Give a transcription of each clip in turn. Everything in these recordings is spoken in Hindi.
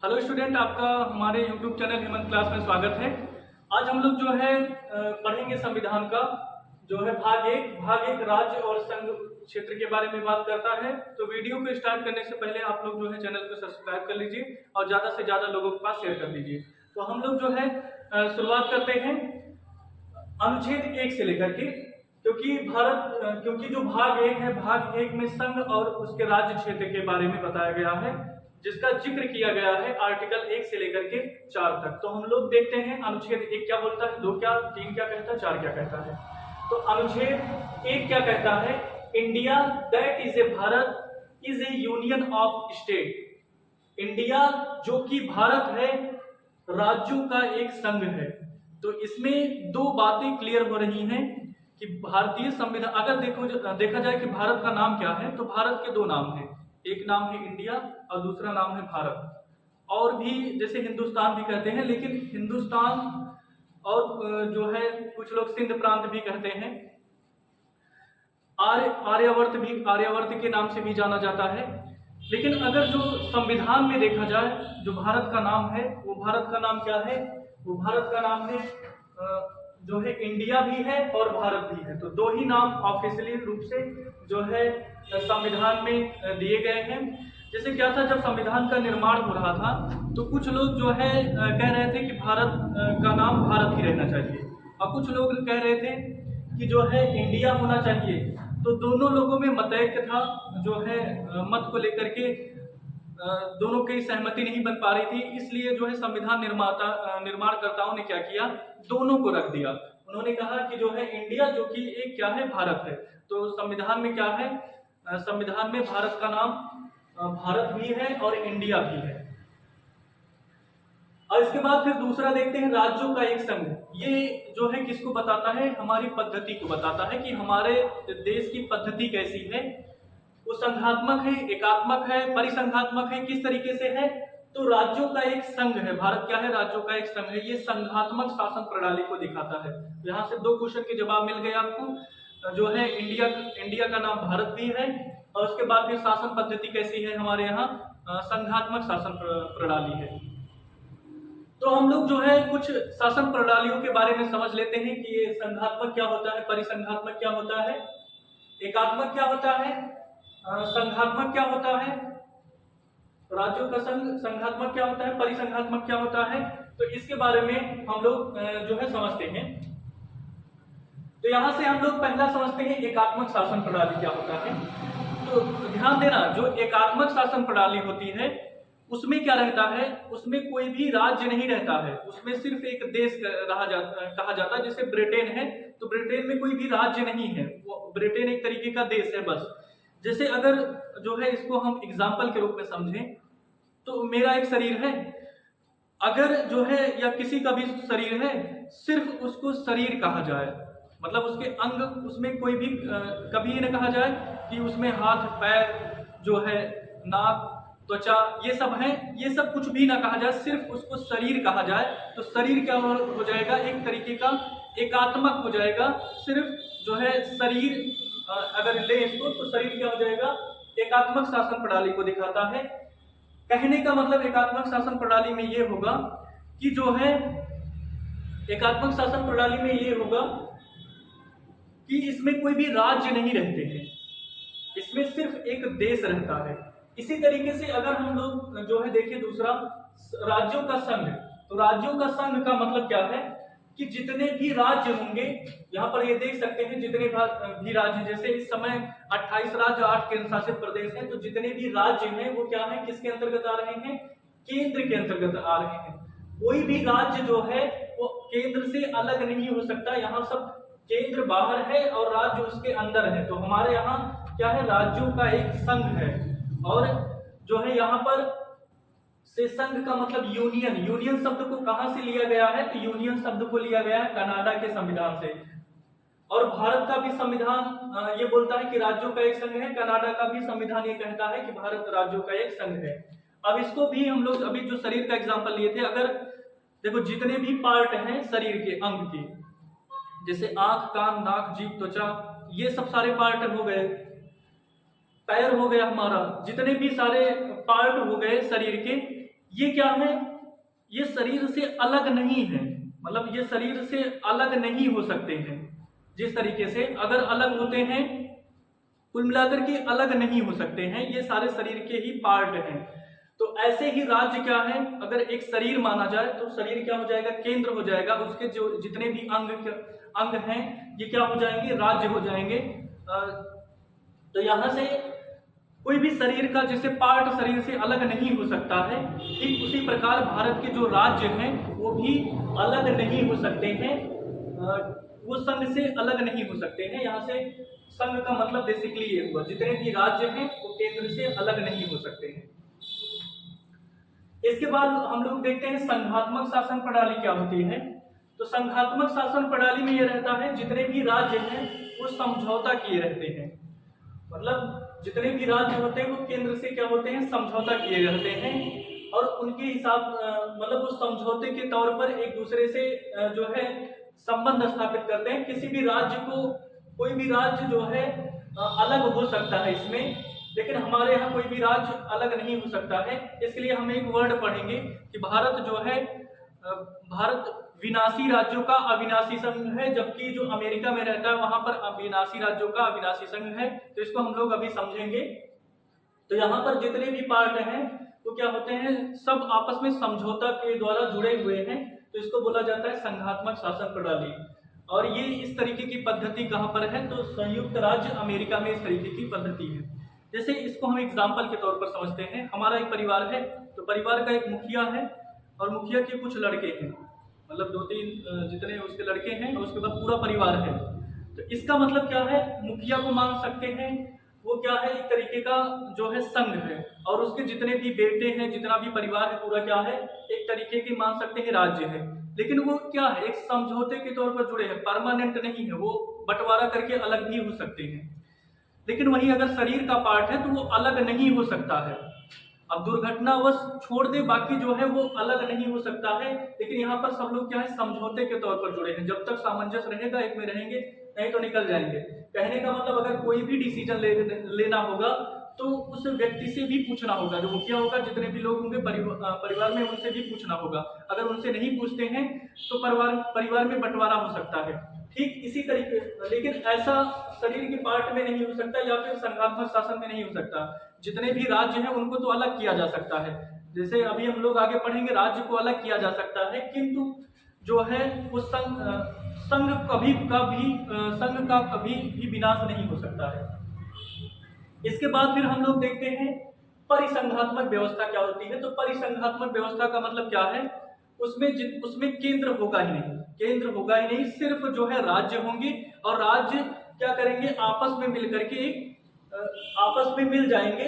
हेलो स्टूडेंट, आपका हमारे यूट्यूब चैनल हेमंत क्लास में स्वागत है। आज हम लोग जो है पढ़ेंगे संविधान का जो है भाग एक राज्य और संघ क्षेत्र के बारे में बात करता है। तो वीडियो को स्टार्ट करने से पहले आप लोग जो है चैनल को सब्सक्राइब कर लीजिए और ज़्यादा से ज़्यादा लोगों के पास शेयर कर दीजिए। तो हम लोग जो है शुरुआत करते हैं अनुच्छेद 1 से लेकर के, क्योंकि जो भाग एक में संघ और उसके राज्य क्षेत्र के बारे में बताया गया है, जिसका जिक्र किया गया है आर्टिकल 1 से लेकर के 4 तक। तो हम लोग देखते हैं अनुच्छेद 1 क्या बोलता है, 2 क्या, 3 क्या कहता है, 4 क्या कहता है। तो अनुच्छेद 1 क्या कहता है, India that is a Bharat is A union of state. India जो कि भारत है, राज्यों का एक संघ है। तो इसमें दो बातें क्लियर हो रही हैं कि भारतीय संविधान, अगर देखा जाए कि भारत का नाम क्या है, तो भारत के दो नाम हैं, एक नाम है इंडिया और दूसरा नाम है भारत। और भी जैसे हिंदुस्तान भी कहते हैं, लेकिन हिंदुस्तान और जो है कुछ लोग सिंध प्रांत भी कहते हैं। आर्यावर्त के नाम से भी जाना जाता है। लेकिन अगर जो संविधान में देखा जाए, जो भारत का नाम है, वो भारत का नाम क्या है, वो भारत का नाम है जो है इंडिया भी है और भारत भी है। तो दो ही नाम ऑफिशियली रूप से जो है संविधान में दिए गए हैं। जैसे क्या था, जब संविधान का निर्माण हो रहा था तो कुछ लोग जो है कह रहे थे कि भारत का नाम भारत ही रहना चाहिए, और कुछ लोग कह रहे थे कि जो है इंडिया होना चाहिए। तो दोनों लोगों में मतैक्य था, जो है मत को लेकर के दोनों की सहमति नहीं बन पा रही थी। इसलिए जो है संविधान निर्माणकर्ताओं ने क्या किया, दोनों को रख दिया। उन्होंने कहा कि जो है इंडिया जो कि एक क्या है, भारत है। तो संविधान में क्या है, संविधान में भारत का नाम भारत भी है और इंडिया भी है। और इसके बाद फिर दूसरा देखते हैं, राज्यों का एक संघ। ये जो है किसको बताता है, हमारी पद्धति को बताता है कि हमारे देश की पद्धति कैसी है। वो संघात्मक है, एकात्मक है, परिसंघात्मक है, किस तरीके से है। तो राज्यों का एक संघ है, भारत क्या है, राज्यों का एक संघ है। ये संघात्मक शासन प्रणाली को दिखाता है। यहाँ से दो क्वेश्चन के जवाब मिल गए आपको। जो है इंडिया का नाम भारत भी है, और उसके बाद फिर शासन पद्धति कैसी है हमारे यहाँ, संघात्मक शासन प्रणाली है। तो हम लोग जो है कुछ शासन प्रणालियों के बारे में समझ लेते हैं कि ये संघात्मक क्या होता है, परिसंघात्मक क्या होता है, एकात्मक क्या होता है, संघात्मक क्या होता है, राज्यों का संघ संघात्मक क्या होता है, परिसंघात्मक क्या होता है। तो इसके बारे में हम लोग जो है समझते हैं। तो यहां से हम लोग पहला समझते हैं एकात्मक शासन प्रणाली क्या होता है। तो ध्यान देना, जो एकात्मक शासन प्रणाली होती है उसमें क्या रहता है, उसमें कोई भी राज्य नहीं रहता है, उसमें सिर्फ एक देश कहा जाता है। जैसे ब्रिटेन है, तो ब्रिटेन में कोई भी राज्य नहीं है, वो ब्रिटेन एक तरीके का देश है बस। जैसे अगर जो है इसको हम एग्जाम्पल के रूप में समझें, तो मेरा एक शरीर है, अगर जो है या किसी का भी शरीर है, सिर्फ उसको शरीर कहा जाए, मतलब उसके अंग, उसमें कोई भी कभी न कहा जाए कि उसमें हाथ पैर जो है, नाक त्वचा, ये सब है, ये सब कुछ भी ना कहा जाए, सिर्फ उसको शरीर कहा जाए। तो शरीर क्या हो जाएगा, एक तरीके का एकात्मक हो जाएगा। सिर्फ जो है शरीर अगर ले इसको, तो शरीर क्या हो जाएगा, एकात्मक शासन प्रणाली को दिखाता है। कहने का मतलब एकात्मक शासन प्रणाली में ये होगा कि जो है एकात्मक शासन प्रणाली में ये होगा कि इसमें कोई भी राज्य नहीं रहते हैं, इसमें सिर्फ एक देश रहता है। इसी तरीके से अगर हम लोग जो है देखिए दूसरा, राज्यों का संघ। तो राज्यों का संघ का मतलब क्या है कि जितने भी राज्य होंगे, यहाँ पर ये देख सकते हैं जितने भी राज्य, जैसे इस समय 28 राज्य 8 केंद्र शासित प्रदेश हैं। तो जितने भी राज्य हैं वो क्या है, किसके अंतर्गत आ रहे हैं, केंद्र के अंतर्गत आ रहे हैं। कोई भी राज्य जो है वो केंद्र से अलग नहीं हो सकता। यहाँ सब केंद्र बाहर है और राज्य उसके अंदर है। तो हमारे यहाँ क्या है, राज्यों का एक संघ है। और जो है यहाँ पर से संघ का मतलब यूनियन शब्द को कहां से लिया गया है, तो यूनियन शब्द को लिया गया है कनाडा के संविधान से। और भारत का भी संविधान ये बोलता है कि राज्यों का एक संघ है, कनाडा का भी संविधान ये कहता है कि भारत राज्यों का एक संघ है। अब इसको भी हम लोग अभी जो शरीर का एग्जांपल लिए थे, अगर देखो जितने भी पार्ट हैं शरीर के, अंग के, जैसे आंख, कान, नाक, जीभ, त्वचा, ये सब सारे पार्ट हो गए। पैर हो गया हमारा, जितने भी सारे पार्ट हो गए शरीर के, ये क्या है, ये शरीर से अलग नहीं है, मतलब ये शरीर से अलग नहीं हो सकते हैं। जिस तरीके से अगर अलग होते हैं, कुल मिलाकर के अलग नहीं हो सकते हैं, ये सारे शरीर के ही पार्ट हैं। तो ऐसे ही राज्य क्या है, अगर एक शरीर माना जाए तो शरीर क्या हो जाएगा, केंद्र हो जाएगा, उसके जो जितने भी अंग हैं ये क्या हो जाएंगे, राज्य हो जाएंगे। तो यहाँ से कोई भी शरीर का जैसे पार्ट शरीर से अलग नहीं हो सकता है, ठीक उसी प्रकार भारत के जो राज्य हैं वो भी अलग नहीं हो सकते हैं, वो संघ से अलग नहीं हो सकते हैं। यहाँ से संघ का मतलब बेसिकली ये हुआ, जितने भी राज्य हैं वो केंद्र से अलग नहीं हो सकते हैं। इसके बाद हम लोग देखते हैं संघात्मक शासन प्रणाली क्या होती है। तो संघात्मक शासन प्रणाली में ये रहता है, जितने भी राज्य हैं वो समझौता किए रहते हैं, मतलब जितने भी राज्य होते हैं वो केंद्र से क्या होते हैं, समझौता किए रहते हैं, और उनके हिसाब मतलब उस समझौते के तौर पर एक दूसरे से जो है संबंध स्थापित करते हैं। किसी भी राज्य को, कोई भी राज्य जो है अलग हो सकता है इसमें, लेकिन हमारे यहाँ कोई भी राज्य अलग नहीं हो सकता है। इसलिए हम एक वर्ड पढ़ेंगे कि भारत जो है, भारत विनाशी राज्यों का अविनाशी संघ है, जबकि जो अमेरिका में रहता है वहां पर अविनाशी राज्यों का अविनाशी संघ है। तो इसको हम लोग अभी समझेंगे। तो यहाँ पर जितने भी पार्ट हैं वो क्या होते हैं, सब आपस में समझौता के द्वारा जुड़े हुए हैं, तो इसको बोला जाता है संघात्मक शासन प्रणाली। और ये इस तरीके की पद्धति कहाँ पर है, तो संयुक्त राज्य अमेरिका में इस तरीके की पद्धति है। जैसे इसको हम एग्जाम्पल के तौर पर समझते हैं, हमारा एक परिवार है, तो परिवार का एक मुखिया है और मुखिया के कुछ लड़के हैं, मतलब 2-3 जितने उसके लड़के हैं, और उसके बाद पूरा परिवार है। तो इसका मतलब क्या है, मुखिया को मान सकते हैं वो क्या है, एक तरीके का जो है संघ है, और उसके जितने भी बेटे हैं, जितना भी परिवार है पूरा क्या है, एक तरीके की मान सकते हैं राज्य है। लेकिन वो क्या है, एक समझौते के तौर पर जुड़े हैं, परमानेंट नहीं है, वो बंटवारा करके अलग भी हो सकते हैं। लेकिन वही अगर शरीर का पार्ट है तो वो अलग नहीं हो सकता है। अब दुर्घटनावश छोड़ दे, बाकी जो है वो अलग नहीं हो सकता है। लेकिन यहाँ पर सब लोग क्या है, समझौते के तौर पर जुड़े हैं, जब तक सामंजस्य रहेगा एक में रहेंगे, नहीं तो निकल जाएंगे। कहने का मतलब अगर कोई भी डिसीजन लेना होगा तो उस व्यक्ति से भी पूछना होगा, जो मुखिया होगा, जितने भी लोग होंगे परिवार में, उनसे भी पूछना होगा। अगर उनसे नहीं पूछते हैं तो परिवार में बंटवारा हो सकता है। ठीक इसी तरीके, लेकिन ऐसा शरीर के पार्ट में नहीं हो सकता, या फिर संघात्मक शासन में नहीं हो सकता। जितने भी राज्य हैं उनको तो अलग किया जा सकता है, जैसे अभी हम लोग आगे पढ़ेंगे, राज्य को अलग किया जा सकता है, किंतु जो है उस संघ का कभी भी विनाश नहीं हो सकता है। इसके बाद फिर हम लोग देखते हैं परिसंघात्मक व्यवस्था क्या होती है। तो परिसंघात्मक व्यवस्था का मतलब क्या है, उसमें केंद्र होगा ही नहीं, सिर्फ जो है राज्य होंगे, और राज्य क्या करेंगे, आपस में मिल करके आपस में मिल जाएंगे,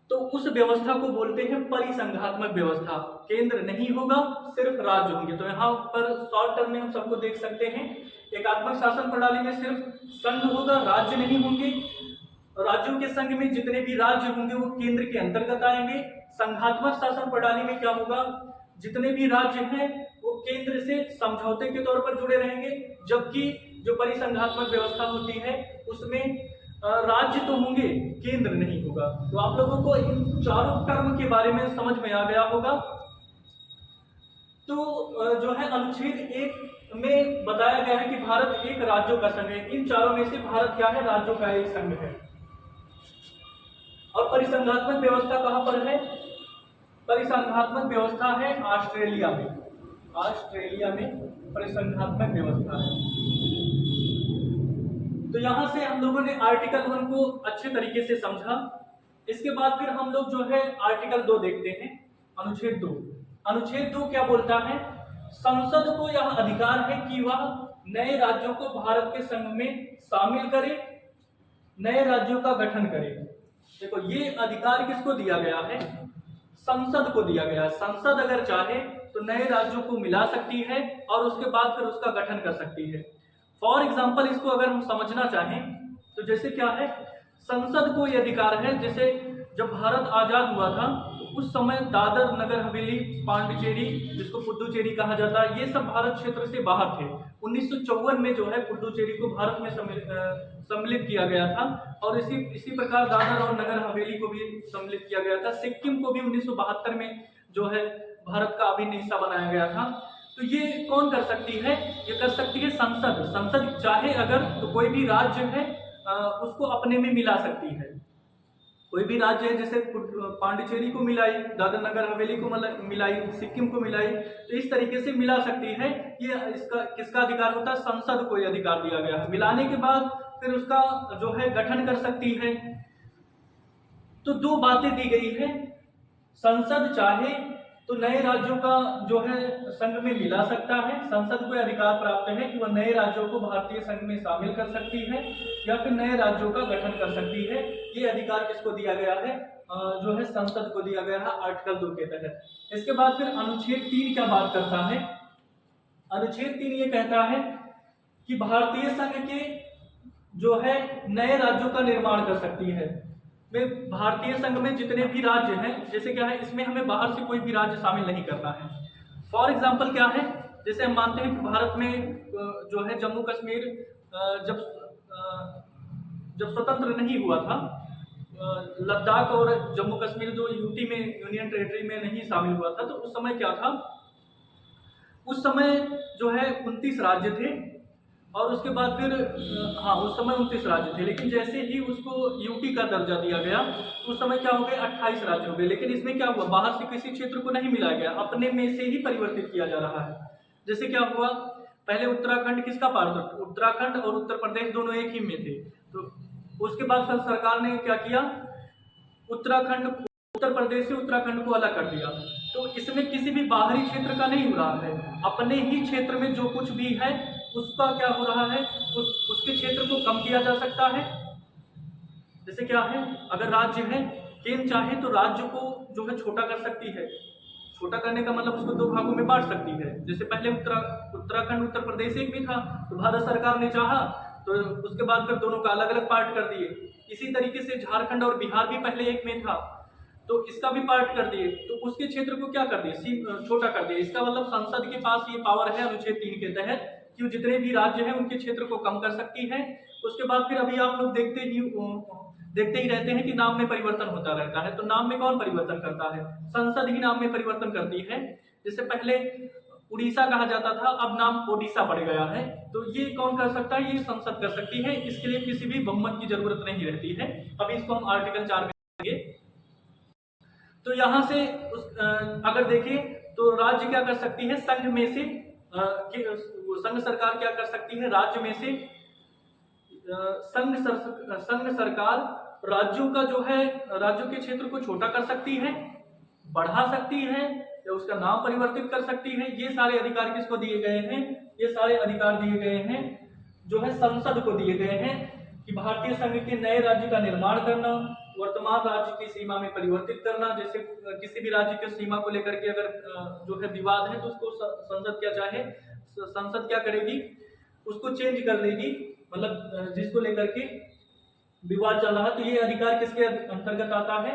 तो उस व्यवस्था को बोलते हैं परिसंघात्मक व्यवस्था। केंद्र नहीं होगा, सिर्फ राज्य होंगे। तो यहाँ पर शॉर्ट टर्म में हम सबको देख सकते हैं, एकात्मक शासन प्रणाली में सिर्फ संघ होगा, राज्य नहीं होंगे। राज्यों के संघ में जितने भी राज्य होंगे वो केंद्र के अंतर्गत आएंगे। संघात्मक शासन प्रणाली में क्या होगा, जितने भी राज्य हैं वो केंद्र से समझौते के तौर पर जुड़े रहेंगे, जबकि जो परिसंघात्मक व्यवस्था होती है उसमें राज्य तो होंगे, केंद्र नहीं होगा। तो आप लोगों को इन चारों टर्म के बारे में समझ में आ गया होगा। तो जो है अनुच्छेद 1 में बताया गया है कि भारत एक राज्यों का संघ है। इन चारों में से भारत क्या है, राज्यों का एक संघ है। और परिसंघात्मक व्यवस्था कहां पर है, परिसंघात्मक व्यवस्था है ऑस्ट्रेलिया में। ऑस्ट्रेलिया में परिसंघात्मक व्यवस्था है। तो यहां से हम लोगों ने आर्टिकल 1 को अच्छे तरीके से समझा। इसके बाद फिर हम लोग जो है आर्टिकल 2 देखते हैं, अनुच्छेद 2। अनुच्छेद 2 क्या बोलता है, संसद को यह अधिकार है कि वह नए राज्यों को भारत के संघ में शामिल करे, नए राज्यों का गठन करे। देखो ये अधिकार किसको दिया गया है, संसद को दिया गया है। संसद अगर चाहे तो नए राज्यों को मिला सकती है और उसके बाद फिर उसका गठन कर सकती है। फॉर एग्जाम्पल इसको अगर हम समझना चाहें तो जैसे क्या है, संसद को यह अधिकार है, जैसे जब भारत आजाद हुआ था तो उस समय दादर नगर हवेली, पांडिचेरी, जिसको पुडुचेरी कहा जाता है, ये सब भारत क्षेत्र से बाहर थे। 1954 में जो है पुडुचेरी को भारत में सम्मिलित किया गया था, और इसी प्रकार दादर और नगर हवेली को भी सम्मिलित किया गया था। सिक्किम को भी 1972 में जो है भारत का अभिन्न हिस्सा बनाया गया था। तो ये कौन कर सकती है? ये कर सकती है संसद। संसद चाहे अगर तो कोई भी राज्य है उसको अपने में मिला सकती है। कोई भी राज्य है, जैसे पांडिचेरी को मिलाई, दादर नगर हवेली को मिलाई, सिक्किम को मिलाई, तो इस तरीके से मिला सकती है। ये इसका किसका अधिकार होता है? संसद को ये अधिकार दिया गया है। मिलाने के बाद फिर उसका जो है गठन कर सकती है। तो दो बातें दी गई है, संसद चाहे तो नए राज्यों का जो है संघ में मिला सकता है। संसद को अधिकार प्राप्त है कि वह नए राज्यों को भारतीय संघ में शामिल कर सकती है या फिर नए राज्यों का गठन कर सकती है। ये अधिकार किसको दिया गया है? जो है संसद को दिया गया है आर्टिकल 2 के तहत। इसके बाद फिर अनुच्छेद 3 क्या बात करता है? अनुच्छेद 3 ये कहता है कि भारतीय संघ के जो है नए राज्यों का निर्माण कर सकती है। में भारतीय संघ में जितने भी राज्य हैं, जैसे क्या है, इसमें हमें बाहर से कोई भी राज्य शामिल नहीं करना है। फॉर एग्जांपल क्या है, जैसे हम मानते हैं कि भारत में जो है जम्मू कश्मीर जब स्वतंत्र नहीं हुआ था, लद्दाख और जम्मू कश्मीर जो यूटी में, यूनियन टेरिटरी में नहीं शामिल हुआ था, तो उस समय क्या था, उस समय जो है 29 राज्य थे, और उसके बाद फिर उस समय 29 राज्य थे, लेकिन जैसे ही उसको यूटी का दर्जा दिया गया उस समय क्या हो गए, 28 राज्य हो गए। लेकिन इसमें क्या हुआ, बाहर से किसी क्षेत्र को नहीं मिलाया गया, अपने में से ही परिवर्तित किया जा रहा है। जैसे क्या हुआ, पहले उत्तराखंड किसका पार्ट था? उत्तराखंड और उत्तर प्रदेश दोनों एक ही में थे। तो उसके बाद फिर सरकार ने क्या किया, उत्तर प्रदेश से उत्तराखंड को अलग कर दिया। तो इसमें किसी भी बाहरी क्षेत्र का नहीं हो रहा है, अपने ही क्षेत्र में जो कुछ भी है उसका क्या हो रहा है, उसके क्षेत्र को कम किया जा सकता है। जैसे क्या है, अगर राज्य है, केंद्र चाहे तो राज्य को जो है छोटा कर सकती है। छोटा करने का मतलब उसको 2 भागों में बांट सकती है। जैसे पहले उत्तराखंड उत्तर प्रदेश एक में था, तो भारत सरकार ने चाहा तो उसके बाद फिर दोनों का अलग अलग पार्ट कर दिए। इसी तरीके से झारखंड और बिहार भी पहले एक में था, तो इसका भी पार्ट कर दिए, तो उसके क्षेत्र को क्या कर दिए, छोटा कर दिया। इसका मतलब संसद के पास ये पावर है अनुच्छेद 3 के तहत कि वो जितने भी राज्य हैं उनके क्षेत्र को कम कर सकती है। उसके बाद फिर अभी आप लोग देखते ही रहते हैं कि नाम में परिवर्तन होता रहता है। तो नाम में कौन परिवर्तन करता है? संसद ही नाम में परिवर्तन करती है। जैसे पहले उड़ीसा कहा जाता था, अब नाम ओडिशा पड़ गया है। तो ये कौन कर सकता है? ये संसद कर सकती है। इसके लिए किसी भी बहुमत की जरूरत नहीं रहती है। अभी इसको हम आर्टिकल 4 में देखेंगे। तो यहाँ से अगर देखें तो राज्य क्या कर सकती है, संघ में से संघ सरकार क्या कर सकती है, राज्य में से संघ सरकार राज्यों का जो है, राज्यों के क्षेत्र को छोटा कर सकती है, बढ़ा सकती है, या उसका नाम परिवर्तित कर सकती है। ये सारे अधिकार किसको दिए गए हैं? ये सारे अधिकार दिए गए हैं जो है संसद को दिए गए हैं कि भारतीय संघ के नए राज्य का निर्माण करना, वर्तमान राज्य की सीमा में परिवर्तित करना। जैसे किसी भी राज्य की सीमा को लेकर के अगर जो है विवाद है, तो उसको संसद क्या करेगी, उसको चेंज कर देगी, मतलब जिसको लेकर के विवाद चल रहा है। तो ये अधिकार किसके अंतर्गत आता है?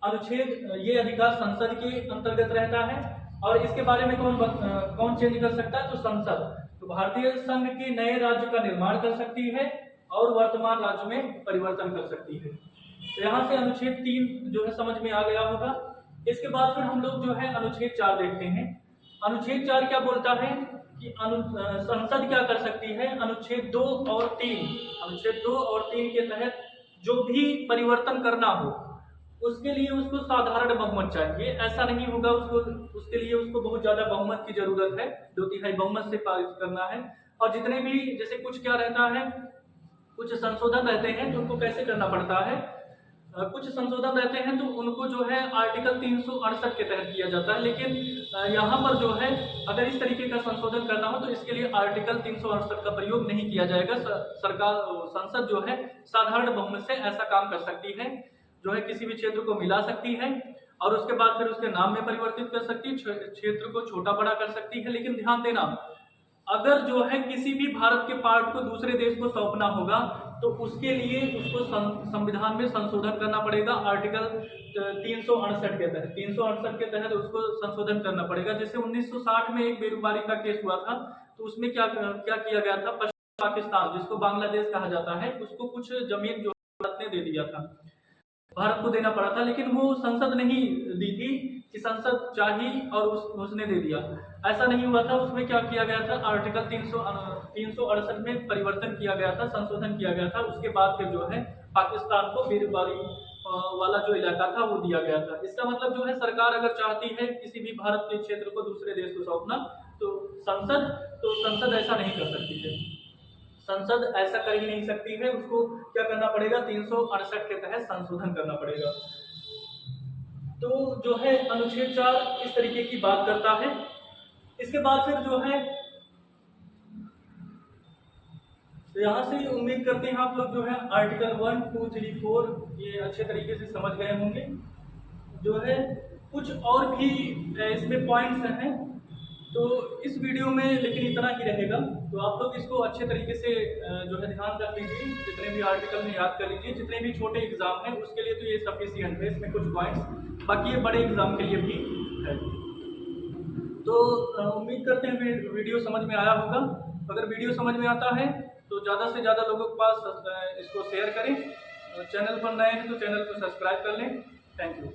अनुच्छेद, ये अधिकार संसद के अंतर्गत रहता है। और इसके बारे में कौन चेंज कर सकता है? तो संसद। तो भारतीय संघ के नए राज्य का निर्माण कर सकती है और वर्तमान राज्य में परिवर्तन कर सकती है। तो यहाँ से अनुच्छेद 3 जो है समझ में आ गया होगा। इसके बाद फिर हम लोग जो है अनुच्छेद 4 देखते हैं। अनुच्छेद 4 क्या बोलता है कि संसद क्या कर सकती है? अनुच्छेद 2 और 3 के तहत जो भी परिवर्तन करना हो उसके लिए उसको साधारण बहुमत चाहिए। ऐसा नहीं होगा उसके लिए उसको बहुत ज्यादा बहुमत की जरूरत है, 2/3 बहुमत से पारित करना है। और जितने भी, जैसे कुछ क्या रहता है, कुछ संशोधन रहते हैं तो उनको कैसे करना पड़ता है, कुछ संशोधन रहते हैं तो उनको जो है आर्टिकल 368 के तहत किया जाता है। लेकिन यहाँ पर जो है अगर इस तरीके का संशोधन करना हो तो इसके लिए आर्टिकल 368 का प्रयोग नहीं किया जाएगा। संसद जो है साधारण बहुमत से ऐसा काम कर सकती है, जो है किसी भी क्षेत्र को मिला सकती है और उसके बाद फिर उसके नाम में परिवर्तित कर सकती है, क्षेत्र को छोटा बड़ा कर सकती है। लेकिन ध्यान देना, अगर जो है किसी भी भारत के पार्ट को दूसरे देश को सौंपना होगा तो उसके लिए उसको संविधान में संशोधन करना पड़ेगा। आर्टिकल 368 के तहत 368 के तहत उसको संशोधन करना पड़ेगा। जैसे 1960 में एक बेरोजगारी का केस हुआ था, तो उसमें क्या किया गया था, पश्चिम पाकिस्तान जिसको बांग्लादेश कहा जाता है, उसको कुछ जमीन जो भारत ने दे दिया था, भारत को देना पड़ा था, लेकिन वो संसद नहीं दी थी कि संसद चाही और उसने दे दिया। ऐसा नहीं हुआ था। उसमें क्या किया गया था, आर्टिकल 368 में परिवर्तन किया गया था, संशोधन किया गया था। उसके बाद फिर जो है पाकिस्तान को बेरोजगारी वाला जो इलाका था वो दिया गया था। इसका मतलब जो है सरकार अगर चाहती है किसी भी भारत के क्षेत्र को दूसरे देश को सौंपना, तो संसद ऐसा नहीं कर सकती है। संसद ऐसा कर ही नहीं सकती है, उसको क्या करना पड़ेगा, 368 के तहत संशोधन करना पड़ेगा। तो जो है अनुच्छेद 4 इस तरीके की बात करता है। इसके बाद फिर जो है तो यहाँ से उम्मीद करते हैं आप लोग जो है आर्टिकल 1, 2, 3, 4 ये अच्छे तरीके से समझ गए होंगे। जो है कुछ और भी इसमें पॉइंट्स हैं, तो इस वीडियो में लेकिन इतना ही रहेगा। तो आप लोग इसको अच्छे तरीके से जो है ध्यान रख लीजिए, जितने भी आर्टिकल में याद कर लीजिए। जितने भी छोटे एग्जाम हैं उसके लिए तो ये सफिशिएंट है, इसमें कुछ पॉइंट्स, बाकी ये बड़े एग्जाम के लिए भी है। तो उम्मीद करते हैं वीडियो समझ में आया होगा। अगर वीडियो समझ में आता है तो ज़्यादा से ज़्यादा लोगों के पास इसको शेयर करें। चैनल पर नए हैं तो चैनल को सब्सक्राइब कर लें। Thank you.